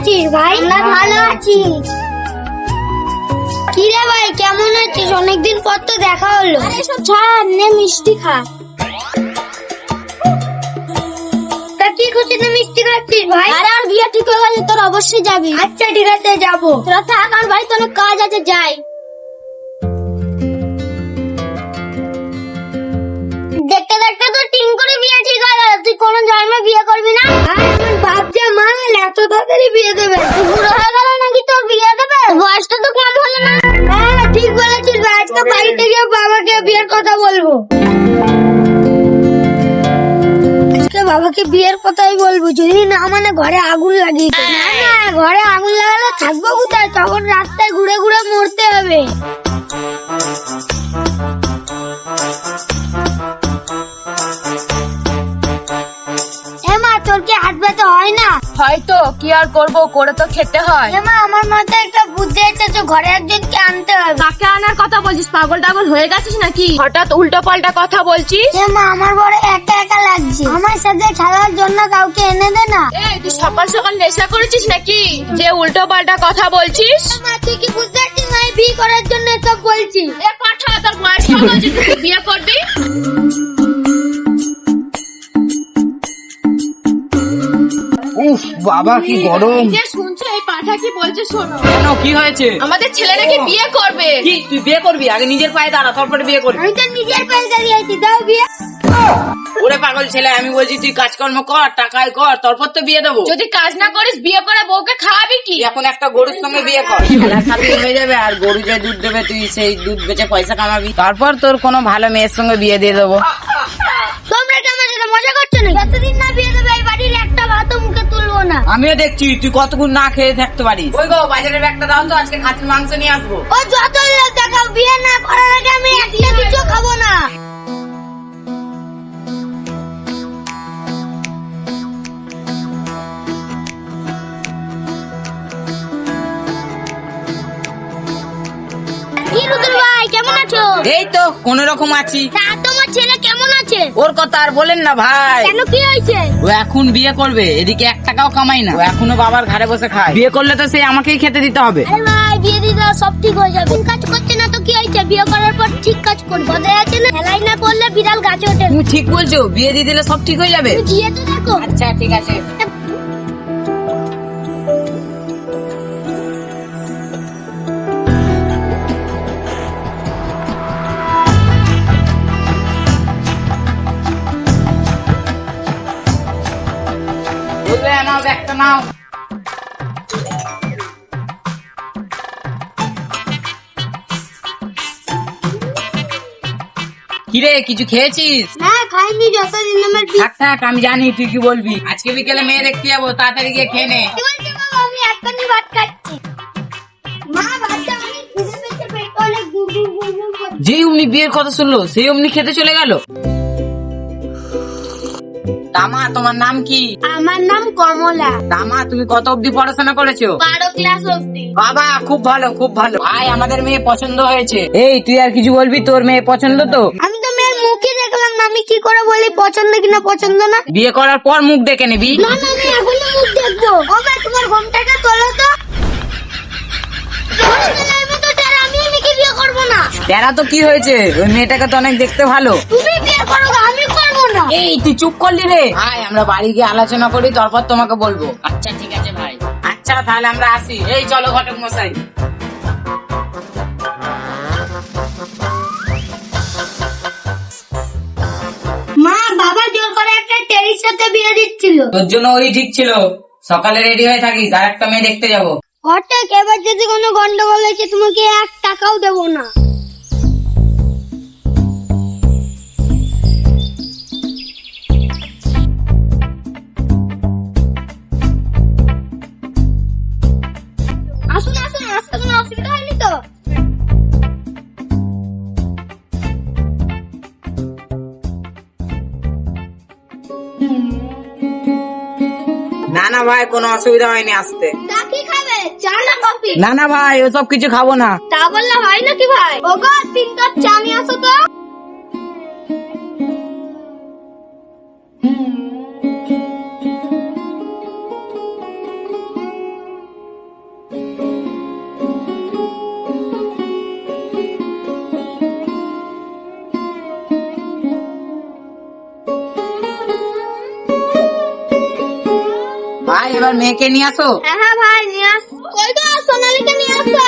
আছিস ভাই? আমরা ভালো আছি। কি রে ভাই, কেমন আছিস? অনেকদিন পর তো দেখা হলো। আরে এসব ছাড়, নে মিষ্টি খা। তা কি খুশিতে মিষ্টি খাচ্ছিস ভাই? আরে আর বিয়ে ঠিক হয়ে গেছে, তোর অবশ্যই যাবি। আচ্ছা ঠিক আছে, যাবো। তোরা থাক, আর বাড়িতে অনেক কাজ আছে, যাই। দেখতে দেখতে তো তিন করে বিয়ে ঠিক হয়ে গেল। তুই কোন জন্মে বিয়ে করবি না? আমার বাপ যা মাল, এত তাড়াতাড়ি বিয়ে দেবে? তুই বুড়ো হয়ে গেল নাকি তোর বিয়ে দেবে? বয়সটা তো কম হলো না। হ্যাঁ ঠিক বলেছিস ভাই, আজকে বাড়িতে গিয়ে বাবাকে বিয়ের কথা বলবো। আজকে বাবাকে বিয়ের কথাই বলবো, যদি না মানে ঘরে আগুন লাগিয়ে দেবে। না না, ঘরে আগুন লাগালে থাকবো কোথায়? তখন রাস্তায় ঘুরে ঘুরে মরতে হবে। এমা, তোর কি হাত ব্যথা হয় না? হয়তো, কি আর করব, করে তো খেতে হয়। এমা, আমার মাথায় একটা বুদ্ধি এসেছে, ঘরে একজনকে আনতে হবে। কাকে আনার কথা বলছিস? পাগল টাগল হয়ে গেছিস নাকি? হঠাৎ উল্টো পাল্টা কথা বলছিস। এমা, আমার বড় একা একা লাগছে, আমার সাথে খেলার জন্য কাউকে এনে দে না। এই তুই সকাল সকাল নেশা করেছিস নাকি যে উল্টো পাল্টা কথা বলছিস? মা, তুই কি বুঝতে পারছিস না আমি বিয়ে করার জন্য সব বলছি? এ পাঠা, তোর বয়স কত হয়েছে তুই বিয়ে করবি? উফ বাবা কি গরম। যে শুনছো এই পাঠা কি বলছে শোনো। কেন, কি হয়েছে? আমাদের ছেলে নাকি বিয়ে করবে। কি তুই বিয়ে করবি? আগে নিজের পায়ে দাঁড়া, তারপরে বিয়ে করবি। আমি তো নিজের পায়ে দাঁড়িয়ে আছি, দাও বিয়ে। ওরে পাগল ছেলে, আমি বলছি তুই কাজকর্ম কর, টাকায় কর, তারপর তো বিয়ে দেবো। যদি কাজ না করিস বিয়ে করে বউকে খাওয়াবি কি? তুই এখন একটা গরুর সঙ্গে বিয়ে কর, স্বাধীন হয়ে যাবে। আর গরু যে দুধ দেবে তুই সেই দুধ বেচে পয়সা কামাবি, তারপর তোর কোনো ভালো মেয়ের সঙ্গে বিয়ে দিয়ে দেবো। তোমরা কি আমার সাথে মজা করছো না? যতদিন না বিয়ে দেবে এই বাড়ির একটা ভাতও মুখে তুলবো না। আমিও দেখছি তুই কতক্ষণ না খেয়ে থাকতে পারিস। ওই গো, বাজারের ব্যাগটা দাও তো, আজকে খাসির মাংস নিয়ে আসবো। ও যত লোক দেখাও, বিয়ে না করার আগে আমি একটা কিছু খাবো না। কি রুদুল ভাই, কেমন আছো? এই তো কোন রকম আছি। তা তোমার ছেলে কেমন আছে? ওর কথা আর বলেন না ভাই। কেন, কি হয়েছে? ও এখন বিয়ে করবে, এদিকে 1 টাকাও কামাই না, ও এখনো বাবার ঘরে বসে খায়। বিয়ে করলে তো সেই আমাকেই খেতে দিতে হবে। আরে ভাই, বিয়ে দিলে সব ঠিক হয়ে যাবে। কোন কাজ করছে না তো কি হয়েছে? বিয়ে করার পর ঠিক কাজ করবে। কথায় আছে না, হেলাই না করলে বিড়াল গাছে ওঠে। তুমি ঠিক বলছো, বিয়ে দিয়ে দিলে সব ঠিক হয়ে যাবে। তুমি গিয়ে তো দেখো। আচ্ছা ঠিক আছে। বুঝলে, নাও ব্যাগটা নাও। কিরে, কিছু খেয়েছিস? না খাইনি, যতদিন আমার বিয়ে। থাক থাক, আমি জানি তুই কি বলবি। আজকে বিকেলে মেয়ে দেখতে যাবো, তাড়াতাড়ি গিয়ে খেয়ে নে। কি বলছি বাবা, আমি এক্ষুনি ভাত খাচ্ছি। মা, ভাতটা অনেক খিদে পেয়েছে, পেটটা অনেক গুড় গুড় গুড় গুড় করছে। যেই অমনি বিয়ের কথা শুনলো সেই অমনি খেতে চলে গেল। দামা, তোমার নাম কি? আমার নাম কমলা। দামা, তুমি কত অবধি পড়াশোনা করেছো? 12 ক্লাস অবধি। বাবা, খুব ভালো খুব ভালো। ভাই, আমাদের মেয়ে পছন্দ হয়েছে। এই তুই আর কিছু বলবি? তোর মেয়ে পছন্দ তো? আমি তো মেয়ের মুখই দেখলাম না, আমি কি করে বলি পছন্দ কিনা পছন্দ না? বিয়ে করার পর মুখ দেখে নিবি। না না, আমি এখনই মুখ দেখবো। ও ভাই, তোমার ঘোমটাটা তোলো তো। ছেলের মতো টেরা, আমি কি বিয়ে করবো না? তেরা তো কি হয়েছে, ওই মেয়েটাকে তো অনেক দেখতে ভালো। তুমি বিয়ে করো, আমি করবো না। এই তুই চুপ করলি রে। ভাই, আমরা বাড়ি গিয়ে আলোচনা করি, তারপর তোমাকে বলবো। আচ্ছা ঠিক আছে ভাই। আচ্ছা তাহলে আমরা আসি। এই চলো ঘটক মশাই। মা, বাবা জোর করে একটা টেরির সাথে বিয়ে দিচ্ছিল। তোর জন্য ওই ঠিক ছিল। সকালে রেডি হয়ে থাকিস, আর একটা মেয়ে দেখতে যাবো। হঠাৎ এবার যদি কোনো গন্ডগোল হয়েছে, তোমাকে 1 টাকাও দেবো না। আসুন আসুন, আসতে কোনো অসুবিধা হয়নি তো? না না ভাই, কোনো অসুবিধা হয়নি আসতে। তা কি খাবে, চা না কফি? না না ভাই, ওসব কিছু খাবো না। তা বললে হয় নাকি ভাই? ওগো, 3 কাপ চা নিয়ে আসো তো। এবার মেয়েকে নিয়ে আসো। হ্যাঁ ভাই নিয়ে আস। ওই তো সোনালীকে নিয়ে আসো।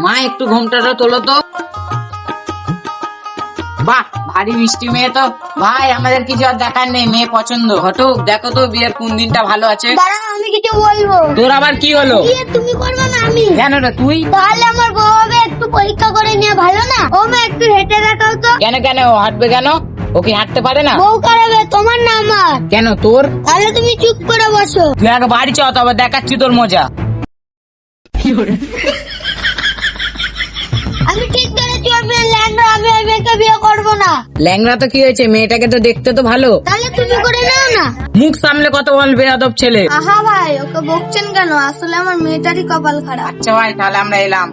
মা একটু ঘোমটাটা তোলো তো। বাহ, ভারী মিষ্টি মেয়ে তো। ভাই আমাদের কিছু আর দেখার নেই, মেয়ে পছন্দ। ঘটক দেখো তো বিয়ের কোন দিনটা ভালো আছে। দাঁড়াও আমি কিছু বলবো। তোর আবার কি হলো? বিয়ে তুমি করবে না আমি? কেন রে তুই? তাহলে আমার বউ হবে, একটু পরীক্ষা করে নিয়ে ভালো না? ও মা একটু হেঁটে দেখাও তো। কেন কেন ও হাঁটবে কেন? ও কি হাঁটতে পারে না? বউ করাবে তোমার না আমার? কেন তোর? তাহলে তুমি চুপ করে বসো। তুই আগে বাড়ি চ, তবে দেখাচ্ছি তোর মজা। আমি ঠিক করেছি আমি ল্যাংড়া, আমি ওই মেয়েকে বিয়ে করবো না। ল্যাংড়া তো কি হয়েছে, মেয়েটাকে তো দেখতে তো ভালো। তাহলে তুমি করে নাও না। মুখ সামলে কত বল বেয়াদব ছেলে। আহা ভাই ওকে বকছেন কেন? আসলে আমার মেয়েটারই কপাল খারাপ। আচ্ছা ভাই তাহলে আমরা এলাম।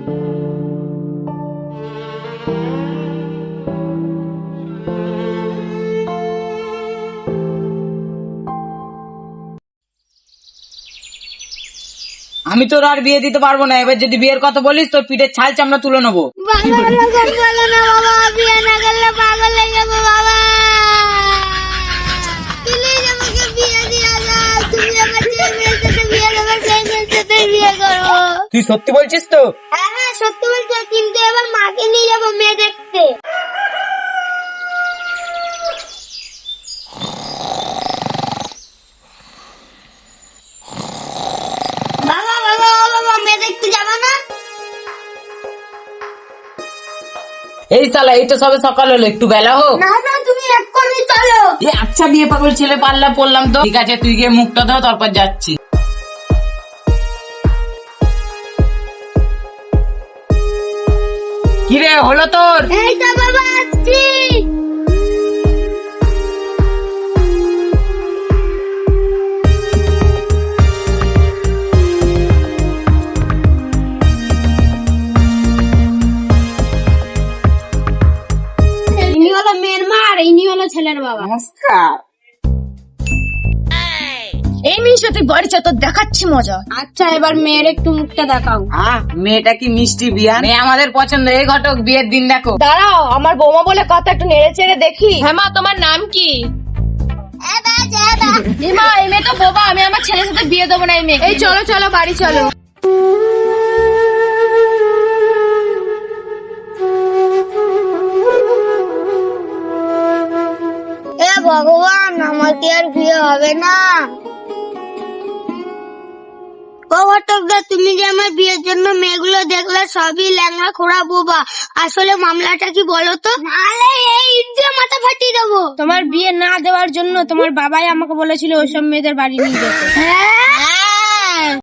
আমি তোর আর বিয়ে দিতে পারবো না। এবার যদি বিয়ের কথা বলিস তোর পিঠের ছাল চামড়া তুলে নেবো। বাবা এরকম বলো না বাবা, বিয়ে না করলে পাগল হয়ে যাবো বাবা। প্লিজ আমাকে বিয়ে দিয়ে দাও। তুমি আমার যে মেয়ের সাথে বিয়ে দেবে সেই মেয়ের সাথে বিয়ে করবো। তুই সত্যি বলছিস তো? হ্যাঁ হ্যাঁ সত্যি বলছি, কিন্তু এবার মাকে নিয়ে যাবো মেয়ে দেখতে। বাবা বাবা ও বাবা, মেয়ে দেখতে যাবো না? এই শালা, এই তো সবে সকাল হলো, একটু বেলা হোক। না না তুমি এক্ষুনি চলো। এ আচ্ছা বিয়ে পাগল ছেলে পাল্লা পড়লাম তো। ঠিক আছে তুই গিয়ে মুখটা ধো, তারপর যাচ্ছি। কিরে হলো তোর? এই তো বাবা আসছি। ইনি হলো মেয়ের মা আর ইনি হলো ছেলের বাবা। নমস্কার। এই মিনিশা তুই বাড়ি চা, তোর দেখাচ্ছি মজা। আচ্ছা এবার মেয়ের একটু মুখটা দেখাও। মেয়েটা কি মিষ্টি বিয়া, মেয়ে আমাদের পছন্দ। এই ঘটক বিয়ের দিন দেখো। দাঁড়াও, আমার বৌমা বলে কথা, একটু নেড়ে চেড়ে দেখি। হ্যাঁ মা, তোমার নাম কি? মা এই মেয়ে তো বোবা, আমি আমার ছেলের সাথে বিয়ে দেবো না এই মেয়ে। এই চলো চলো বাড়ি চলো। এ ভগবান, আমার কি আর বিয়ে হবে না? ও ঘটকদা, তুমি যে আমার বিয়ের জন্য মেয়েগুলো দেখলে সবই ল্যাংড়া খোড়া বোবা, আসলে মামলাটা কি বলো তো? নালে এই ইট দিয়ে মাথা ফাটিয়ে দেবো। তোমার বিয়ে না দেওয়ার জন্য তোমার বাবাই আমাকে বলেছিল ওইসব মেয়েদের বাড়ি নিয়ে যেতে। হ্যাঁ